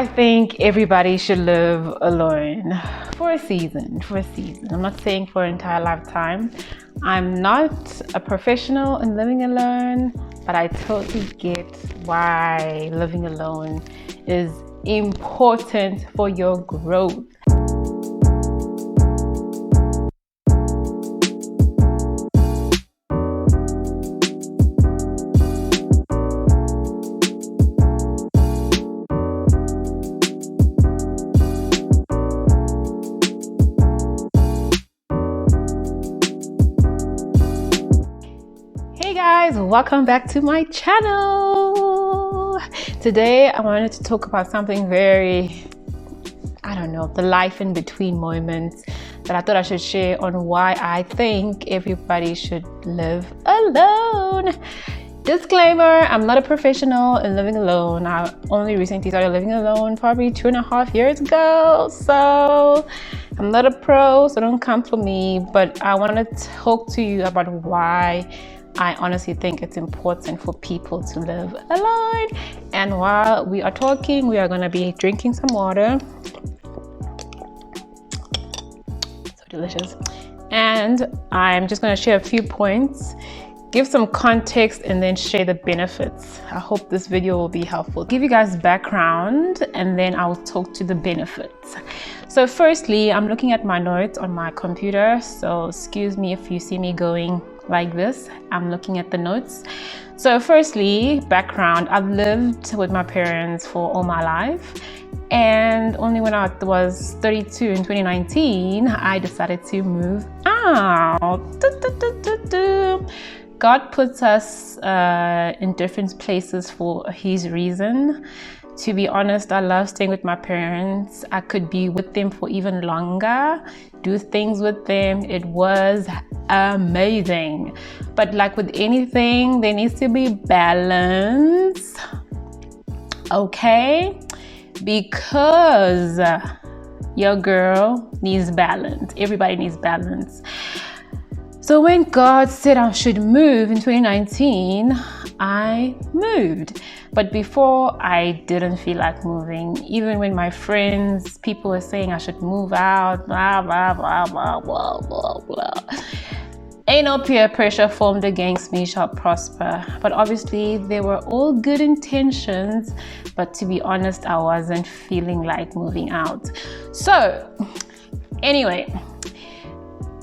I think everybody should live alone for a season. I'm not saying for an entire lifetime. I'm not a professional in living alone, but I totally get why living alone is important for your growth. Hey guys, welcome back to my channel. Today I wanted to talk about something very, the life in between moments that I thought I should share on why I think everybody should live alone. Disclaimer, I'm not a professional in living alone. I only recently started living alone probably 2.5 years ago. So I'm not a pro, so don't come for me. But I want to talk to you about why I honestly think it's important for people to live alone. And while we are talking, we are going to be drinking some water. So delicious. And I'm just going to share a few points, give some context, and then share the benefits. I hope this video will be helpful. Give you guys background, and then I'll talk to the benefits. So firstly, I'm looking at my notes on my computer. So excuse me if you see me going like this. I'm looking at the notes. So firstly, background. I've lived with my parents for all my life. And only when I was 32 in 2019, I decided to move out. God puts us in different places for his reason. To be honest, I love staying with my parents. I could be with them for even longer, do things with them. It was amazing. But like with anything, there needs to be balance. Okay? Because your girl needs balance. Everybody needs balance. So when God said I should move in 2019, I moved. But before, I didn't feel like moving. Even when my friends, people were saying I should move out, blah, blah, blah, blah, blah, blah, blah. Ain't no peer pressure formed against me shall prosper. But obviously, they were all good intentions. But to be honest, I wasn't feeling like moving out. So, anyway,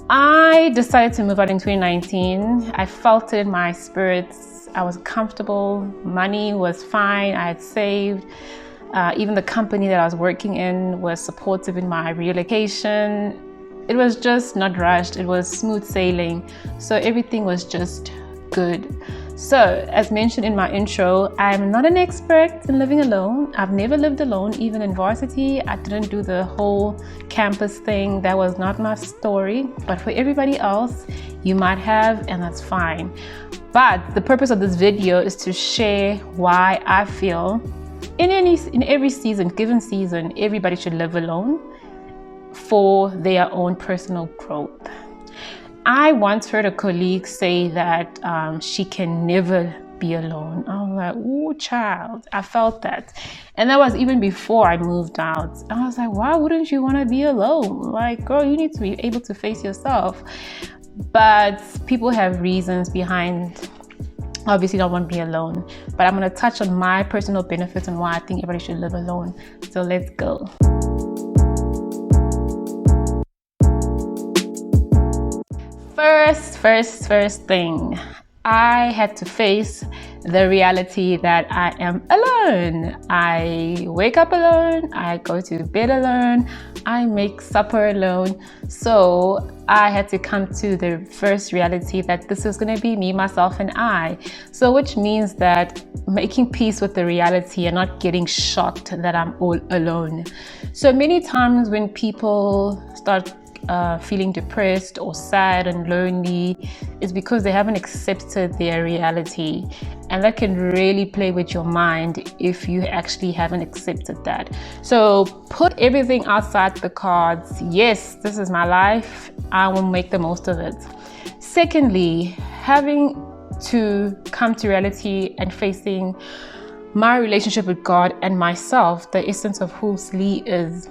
I decided to move out in 2019. I felt it in my spirits. I was comfortable. Money was fine. I had saved. Even the company that I was working in was supportive in my relocation. It was just not rushed. It was smooth sailing. So everything was just good. So as mentioned in my intro, I'm not an expert in living alone. I've never lived alone, even in varsity. I didn't do the whole campus thing. That was not my story. But for everybody else, you might have, and that's fine. But the purpose of this video is to share why I feel in every season, given season, everybody should live alone for their own personal growth. I once heard a colleague say that she can never be alone. I was like, oh, child. I felt that. And that was even before I moved out. I was like, why wouldn't you want to be alone? Like, girl, you need to be able to face yourself. But people have reasons behind obviously don't want to be alone. But I'm going to touch on my personal benefits and why I think everybody should live alone. So let's go. First thing, I had to face the reality that I am alone. I wake up alone, I go to bed alone, I make supper alone. So I had to come to the first reality that this is going to be me, myself, and I. So which means that making peace with the reality and not getting shocked that I'm all alone. So many times when people start feeling depressed or sad and lonely is because they haven't accepted their reality, and that can really play with your mind if you actually haven't accepted that. So put everything outside the cards. Yes, this is my life. I will make the most of it. Secondly, having to come to reality and facing my relationship with God and myself, the essence of who Lee is.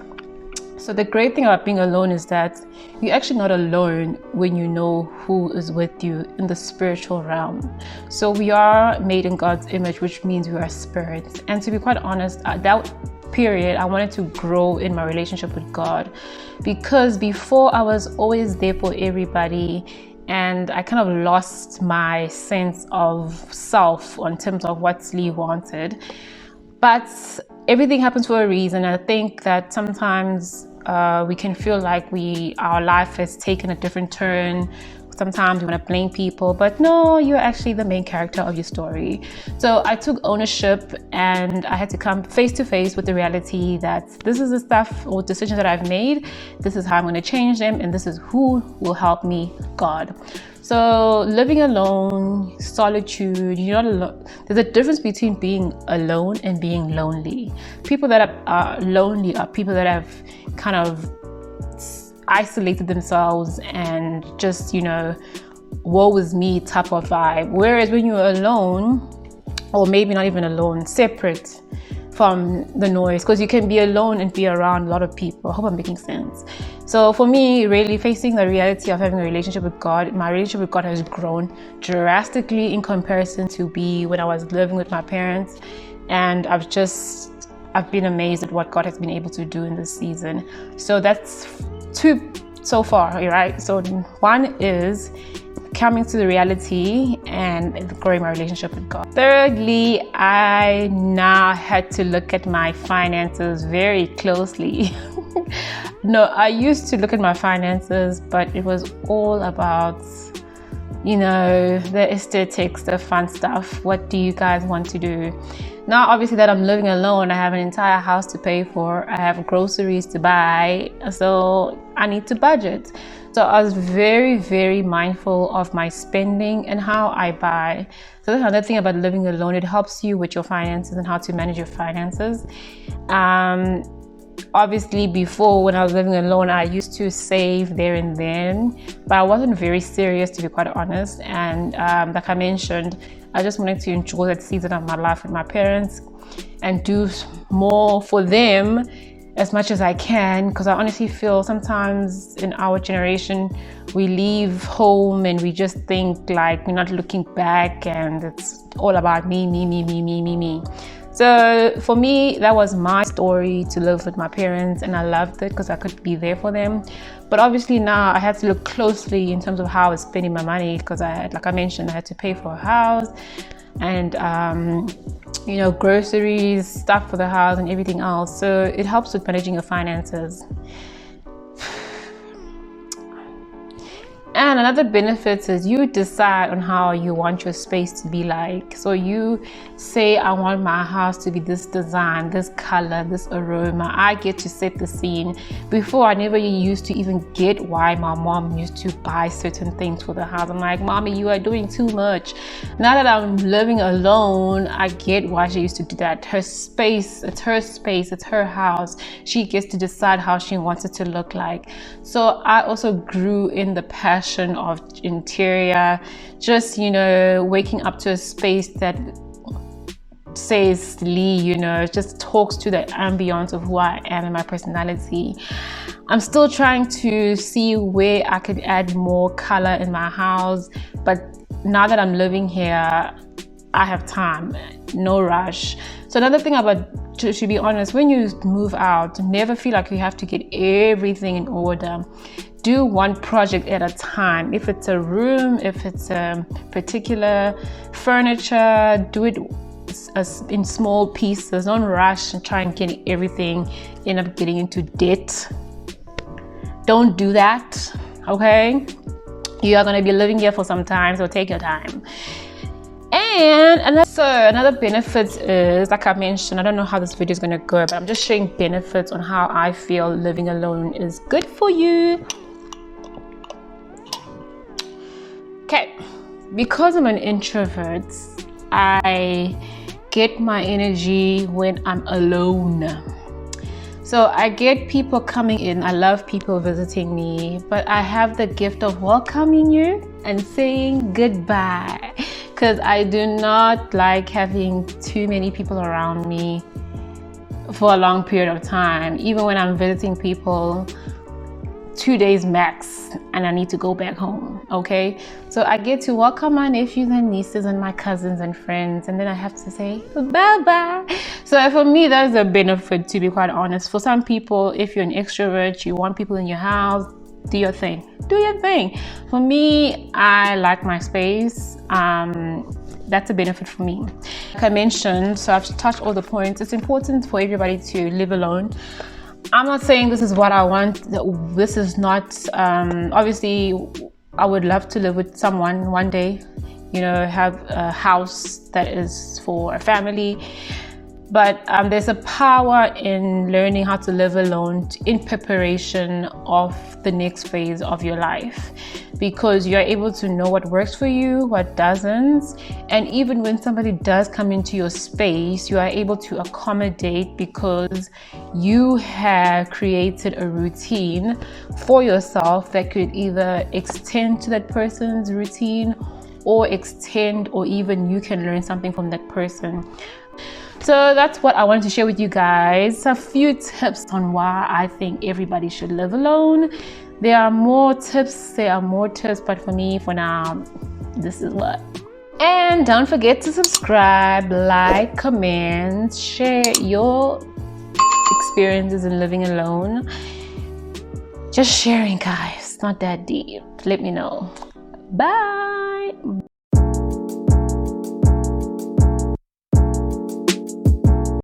So the great thing about being alone is that you're actually not alone when you know who is with you in the spiritual realm. So we are made in God's image, which means we are spirits. And to be quite honest, that period, I wanted to grow in my relationship with God, because before I was always there for everybody, and I kind of lost my sense of self in terms of what Lee wanted. But everything happens for a reason. I think that sometimes we can feel like our life has taken a different turn. Sometimes you want to blame people, but no, you're actually the main character of your story. So I took ownership, and I had to come face to face with the reality that this is the stuff or decisions that I've made. This is how I'm going to change them, and this is who will help me, God. So living alone, solitude, you're not alone. There's a difference between being alone and being lonely. People that are lonely are people that have kind of isolated themselves and just, woe is me type of vibe. Whereas when you're alone, or maybe not even alone, separate from the noise, because you can be alone and be around a lot of people. I hope I'm making sense. So for me, really facing the reality of having a relationship with God, my relationship with God has grown drastically in comparison to when I was living with my parents. And I've been amazed at what God has been able to do in this season. So that's two so far, right? So one is coming to the reality and growing my relationship with God. Thirdly, I now had to look at my finances very closely. No, I used to look at my finances, but it was all about, the aesthetics, the fun stuff. What do you guys want to do? Now, obviously that I'm living alone, I have an entire house to pay for. I have groceries to buy. So I need to budget. So I was very, very mindful of my spending and how I buy. So that's another thing about living alone. It helps you with your finances and how to manage your finances. Obviously, before, when I was living alone, I used to save there and then, but I wasn't very serious, to be quite honest. And like I mentioned, I just wanted to enjoy that season of my life with my parents and do more for them as much as I can, because I honestly feel sometimes in our generation, we leave home and we just think like we're not looking back and it's all about me. So for me, that was my story, to live with my parents, and I loved it because I could be there for them. But obviously now I had to look closely in terms of how I was spending my money, because like I mentioned, I had to pay for a house and groceries, stuff for the house and everything else. So it helps with managing your finances. And another benefit is you decide on how you want your space to be like. So you say, I want my house to be this design, this color, this aroma. I get to set the scene. Before, I never used to even get why my mom used to buy certain things for the house. I'm like, Mommy, you are doing too much. Now that I'm living alone, I get why she used to do that. Her space, it's her house. She gets to decide how she wants it to look like. So I also grew in the passion of interior, just waking up to a space that says Lee, just talks to the ambience of who I am and my personality. I'm still trying to see where I could add more color in my house, but now that I'm living here, I have time, no rush. So another thing about, to be honest, when you move out, never feel like you have to get everything in order. Do one project at a time. If it's a room, if it's a particular furniture, do it in small pieces. Don't rush and try and get everything, end up getting into debt. Don't do that, okay? You are going to be living here for some time, so take your time. And another benefit is, like I mentioned, I don't know how this video is going to go, but I'm just showing benefits on how I feel living alone is good for you. Okay, because I'm an introvert, I get my energy when I'm alone. So I get people coming in. I love people visiting me, but I have the gift of welcoming you and saying goodbye. because I do not like having too many people around me for a long period of time. Even when I'm visiting people, 2 days max, and I need to go back home. Okay, so I get to welcome my nephews and nieces and my cousins and friends, and then I have to say bye bye. So for me, that's a benefit, to be quite honest. For some people, if you're an extrovert, you want people in your house, do your thing. For me, I like my space. That's a benefit for me. Like I mentioned, so I've touched all the points. It's important for everybody to live alone. I'm not saying this is what I want. This is not, obviously, I would love to live with someone one day, have a house that is for a family. But there's a power in learning how to live alone in preparation of the next phase of your life, because you're able to know what works for you, what doesn't. And even when somebody does come into your space, you are able to accommodate because you have created a routine for yourself that could either extend to that person's routine or even you can learn something from that person. So that's what I wanted to share with you guys. A few tips on why I think everybody should live alone. There are more tips, but for me, for now, this is what. And don't forget to subscribe, like, comment, share your experiences in living alone. Just sharing, guys, not that deep. Let me know. Bye.